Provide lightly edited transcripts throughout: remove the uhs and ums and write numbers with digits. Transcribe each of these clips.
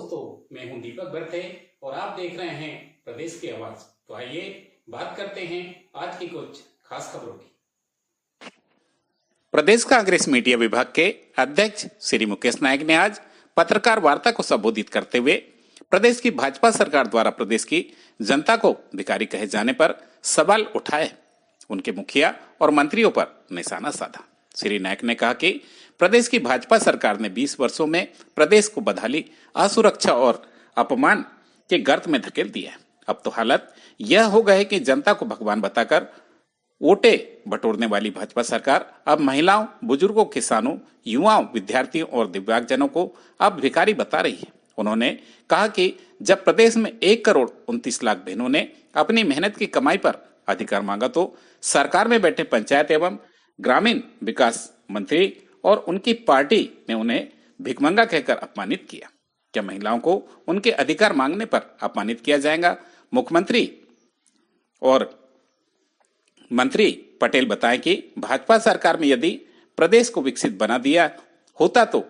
दोस्तों, मैं हूं दीपक बर्थे और आप देख रहे हैं प्रदेश की आवाज। तो आइए बात करते हैं आज की कुछ खास खबरों की। प्रदेश कांग्रेस मीडिया विभाग के अध्यक्ष श्री मुकेश नायक ने आज पत्रकार वार्ता को संबोधित करते हुए प्रदेश की भाजपा सरकार द्वारा प्रदेश की जनता को भिखारी कहे जाने पर सवाल उठाए, उनके मुखिया और मंत्रियों पर निशाना साधा। श्री नायक ने कहा कि प्रदेश की भाजपा सरकार ने 20 वर्षों में प्रदेश को बदहाली, असुरक्षा और अपमान के गर्त में धकेल दिया है। अब तो हालत यह हो गई है कि जनता को भगवान बताकर वोटे बटोरने वाली भाजपा सरकार अब महिलाओं, बुजुर्गों, किसानों, युवाओं, विद्यार्थियों और दिव्यांगजनों को अब भिखारी बता रही है। उन्होंने कहा कि जब प्रदेश में 1,29,00,000 बहनों ने अपनी मेहनत की कमाई पर अधिकार मांगा तो सरकार में बैठे पंचायत एवं ग्रामीण विकास मंत्री और उनकी पार्टी ने उन्हें भिखमंगा कहकर अपमानित किया। क्या महिलाओं को उनके अधिकार मांगने पर अपमानित किया जाएगा? मुख्यमंत्री और मंत्री पटेल बताएं कि भाजपा सरकार में यदि प्रदेश को विकसित बना दिया होता तो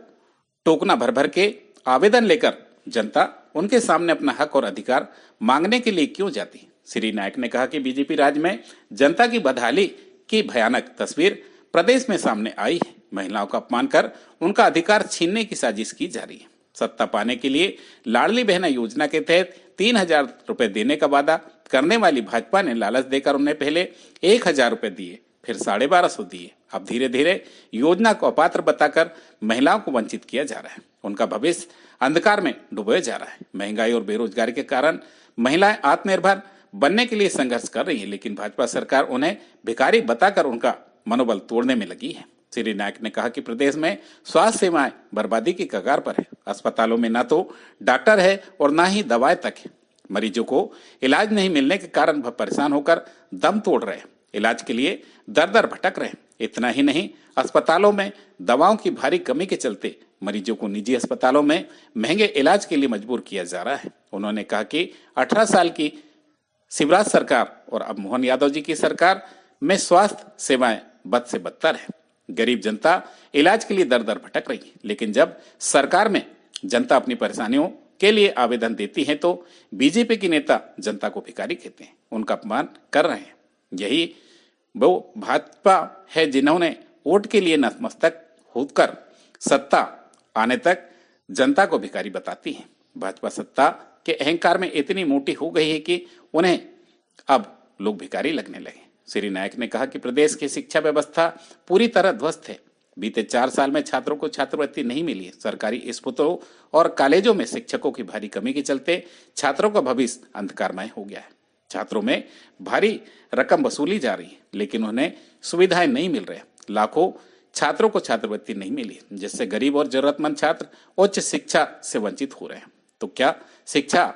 टोकना भर भर के आवेदन लेकर जनता उनके सामने अपना हक और अधिकार मांगने के लिए क्यों जाती? श्री नायक ने कहा कि बीजेपी राज में जनता की बदहाली की भयानक तस्वीर प्रदेश में सामने आई है। महिलाओं का अपमान कर उनका अधिकार छीनने की साजिश की जा रही है। सत्ता पाने के लिए लाडली बहना योजना के तहत 3,000 रुपए देने का वादा करने वाली भाजपा ने लालच देकर उन्हें पहले 1,000 रुपए दिए, फिर 1,250 दिए। अब धीरे धीरे योजना को अपात्र बताकर महिलाओं को वंचित किया जा रहा है। उनका भविष्य अंधकार में डुबोया जा रहा है। महंगाई और बेरोजगारी के कारण महिलाएं आत्मनिर्भर बनने के लिए संघर्ष कर रही है, लेकिन भाजपा सरकार उन्हें भिखारी बताकर उनका मनोबल तोड़ने में लगी है। श्री नायक ने कहा कि प्रदेश में स्वास्थ्य सेवाएं बर्बादी की कगार पर है। अस्पतालों में ना तो डॉक्टर है और ना ही दवाएं तक है। मरीजों को इलाज नहीं मिलने के कारण वह परेशान होकर दम तोड़ रहे हैं, इलाज के लिए दर दर भटक रहे हैं। इतना ही नहीं, अस्पतालों में दवाओं की भारी कमी के चलते मरीजों को निजी अस्पतालों में महंगे इलाज के लिए मजबूर किया जा रहा है। उन्होंने कहा कि 18 साल की शिवराज सरकार और अब मोहन यादव जी की सरकार में स्वास्थ्य सेवाएं बद से बदतर है। गरीब जनता इलाज के लिए दर दर भटक रही है, लेकिन जब सरकार में जनता अपनी परेशानियों के लिए आवेदन देती है तो बीजेपी के नेता जनता को भिखारी कहते हैं, उनका अपमान कर रहे हैं। यही वो भाजपा है जिन्होंने वोट के लिए नतमस्तक होकर सत्ता आने तक जनता को भिखारी बताती है। भाजपा सत्ता के अहंकार में इतनी मोटी हो गई है कि उन्हें अब लोग भिखारी लगने लगे। श्री नायक ने कहा कि प्रदेश की शिक्षा व्यवस्था पूरी तरह ध्वस्त है। बीते 4 साल में छात्रों को छात्रवृत्ति नहीं मिली है। सरकारी स्कूलों और कॉलेजों में शिक्षकों की भारी कमी के चलते छात्रों का भविष्य अंधकारमय हो गया है। छात्रों में भारी रकम वसूली जा रही है, लेकिन उन्हें सुविधाएं नहीं मिल रही। लाखों छात्रों को छात्रवृत्ति नहीं मिली, जिससे गरीब और जरूरतमंद छात्र उच्च शिक्षा से वंचित हो रहे हैं। तो क्या शिक्षा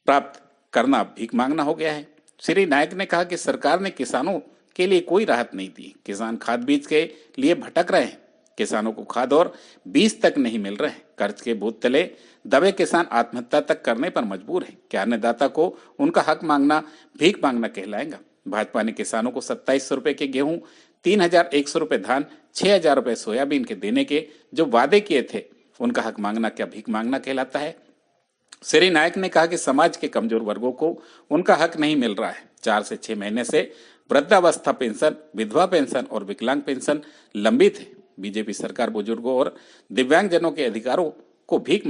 प्राप्त करना भीख मांगना हो गया है? श्री नायक ने कहा कि सरकार ने किसानों के लिए कोई राहत नहीं दी। किसान खाद बीज के लिए भटक रहे हैं। किसानों को खाद और बीज तक नहीं मिल रहे हैं। कर्ज के भूत तले दबे किसान आत्महत्या तक करने पर मजबूर है। क्या अन्नदाता को उनका हक मांगना भीख मांगना कहलाएगा? भाजपा ने किसानों को 2700 रुपए के गेहूं, 3,100 रुपए धान, 6,000 रुपए सोयाबीन के देने के जो वादे किए थे, उनका हक मांगना क्या भीख मांगना कहलाता है? श्री नायक ने कहा कि समाज के कमजोर वर्गों को उनका हक नहीं मिल रहा है। 4 से 6 महीने से वृद्धावस्था पेंशन, विधवा पेंशन और विकलांग पेंशन लंबित है। बीजेपी सरकार बुजुर्गों और दिव्यांगजनों के अधिकारों को भीख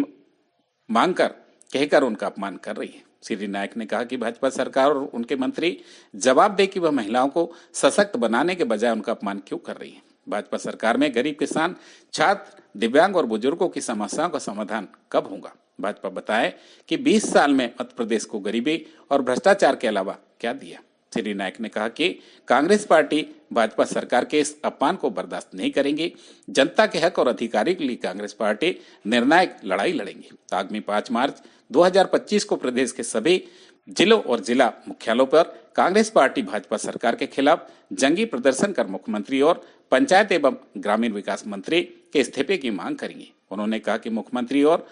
मांगकर कहकर उनका अपमान कर रही है। श्री नायक ने कहा कि भाजपा सरकार और उनके मंत्री जवाब दे कि वह महिलाओं को सशक्त बनाने के बजाय उनका अपमान क्यों कर रही है। भाजपा सरकार में गरीब, किसान, छात्र, दिव्यांग और बुजुर्गों की समस्याओं का समाधान कब होगा? भाजपा बताए कि 20 साल में मध्य प्रदेश को गरीबी और भ्रष्टाचार के अलावा क्या दिया? श्री नायक ने कहा कि कांग्रेस पार्टी भाजपा सरकार के इस अपमान को बर्दाश्त नहीं करेंगी। जनता के हक और अधिकारों के लिए कांग्रेस पार्टी निर्णायक लड़ाई लड़ेंगी। आगामी 5 मार्च 2025 को प्रदेश के सभी जिलों और जिला मुख्यालयों पर कांग्रेस पार्टी भाजपा सरकार के खिलाफ जंगी प्रदर्शन कर मुख्यमंत्री और पंचायत एवं ग्रामीण विकास मंत्री के इस्तीफे की मांग करेंगे। उन्होंने कहा कि मुख्यमंत्री और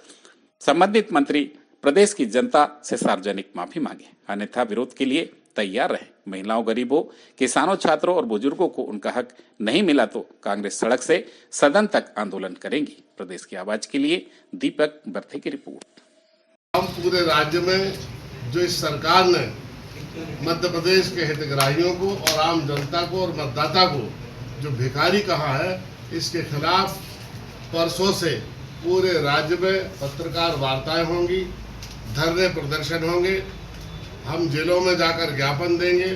संबंधित मंत्री प्रदेश की जनता से सार्वजनिक माफी मांगे, अन्यथा विरोध के लिए तैयार रहे। महिलाओं, गरीबों, किसानों, छात्रों और बुजुर्गों को उनका हक नहीं मिला तो कांग्रेस सड़क से सदन तक आंदोलन करेंगी। प्रदेश की आवाज के लिए दीपक बर्थे की रिपोर्ट। हम पूरे राज्य में जो इस सरकार ने मध्य प्रदेश के हितग्राहियों को और आम जनता को और मतदाता को जो भिखारी कहा है, इसके खिलाफ परसों से पूरे राज्य में पत्रकार वार्ताएं होंगी, धरने प्रदर्शन होंगे, हम जिलों में जाकर ज्ञापन देंगे,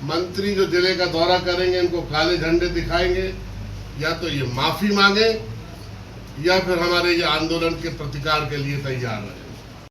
मंत्री जो जिले का दौरा करेंगे इनको काले झंडे दिखाएंगे, या तो ये माफी मांगे या फिर हमारे ये आंदोलन के प्रतिकार के लिए तैयार हैं।